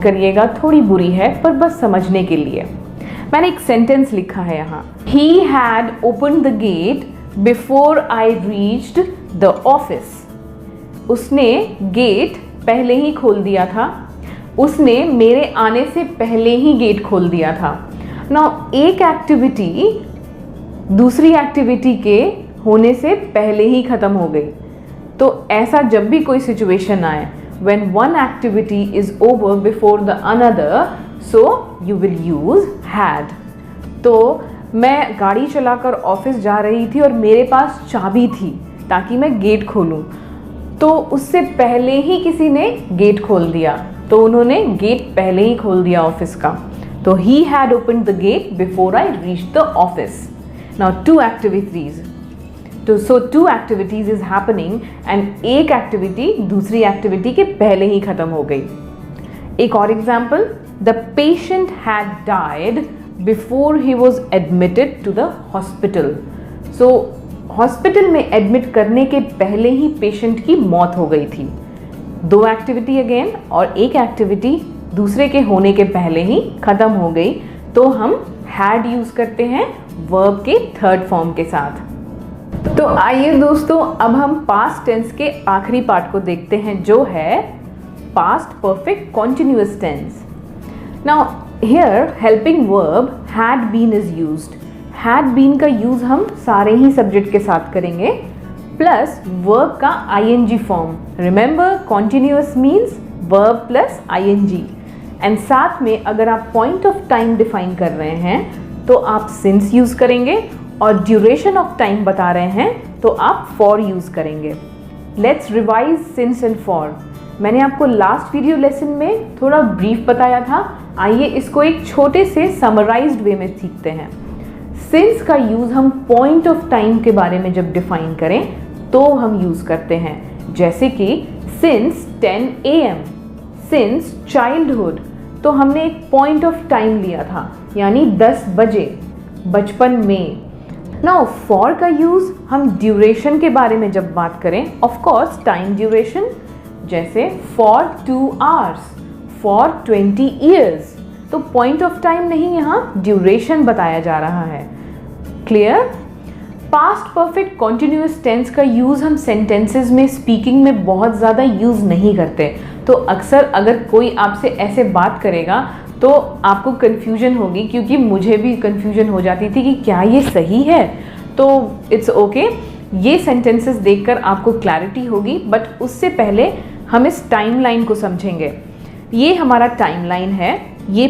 करिएगा, थोड़ी बुरी है पर बस समझने के लिए। मैंने एक सेंटेंस लिखा है यहाँ, He had opened the gate before I reached the office. उसने गेट पहले ही खोल दिया था, उसने मेरे आने से पहले ही गेट खोल दिया था। नाउ एक एक्टिविटी दूसरी एक्टिविटी के होने से पहले ही ख़त्म हो गई। तो ऐसा जब भी कोई सिचुएशन आए, when one activity is over before the another, so you will use had. तो मैं गाड़ी चलाकर ऑफिस जा रही थी और मेरे पास चाबी थी ताकि मैं गेट खोलूं, तो उससे पहले ही किसी ने गेट खोल दिया, तो उन्होंने गेट पहले ही खोल दिया ऑफिस का। तो he had opened the gate before I reached the office. Now two activities. So two activities is happening and एक एक्टिविटी दूसरी एक्टिविटी के पहले ही खत्म हो गई। एक और example, the patient had died before he was admitted to the hospital. So hospital में एडमिट करने के पहले ही पेशेंट की मौत हो गई थी। दो एक्टिविटी अगेन और एक एक्टिविटी दूसरे के होने के पहले ही खत्म हो गई, तो हम had यूज करते हैं वर्ब के थर्ड फॉर्म के साथ। तो आइए दोस्तों, अब हम पास्ट टेंस के आखिरी पार्ट को देखते हैं, जो है past perfect continuous tense. Now here helping verb had been is used. Had been का यूज हम सारे ही सब्जेक्ट के साथ करेंगे, प्लस वर्ब का ING form. Remember, continuous means verb plus ING. And साथ में अगर आप पॉइंट ऑफ टाइम डिफाइन कर रहे हैं तो आप सिंस यूज करेंगे, और ड्यूरेशन ऑफ टाइम बता रहे हैं तो आप फॉर यूज करेंगे। Let's revise since and for. मैंने आपको लास्ट वीडियो लेसन में थोड़ा ब्रीफ बताया था, आइए इसको एक छोटे से समराइज्ड वे में सीखते हैं। सिंस का यूज हम पॉइंट ऑफ टाइम के बारे में जब डिफाइन करें तो हम यूज करते हैं, जैसे कि सिंस 10 AM, सिंस चाइल्डहुड, तो हमने एक पॉइंट ऑफ टाइम लिया था, यानी 10 बजे, बचपन में। नाउ फॉर का यूज हम ड्यूरेशन के बारे में जब बात करें, ऑफ कोर्स टाइम ड्यूरेशन, जैसे फॉर 2 hours, फॉर 20 years, तो पॉइंट ऑफ टाइम नहीं, यहाँ ड्यूरेशन बताया जा रहा है। Clear? Past perfect continuous tense का यूज हम सेंटेंसेस में, स्पीकिंग में बहुत ज़्यादा यूज नहीं करते, तो अक्सर अगर कोई आपसे ऐसे बात करेगा तो आपको कन्फ्यूजन होगी, क्योंकि मुझे भी कन्फ्यूजन हो जाती थी कि क्या ये सही है। तो इट्स ओके, ये सेंटेंसेस देखकर आपको क्लैरिटी होगी, बट उससे पहले हम इस टाइमलाइन को समझेंगे। ये हमारा टाइमलाइन है, ये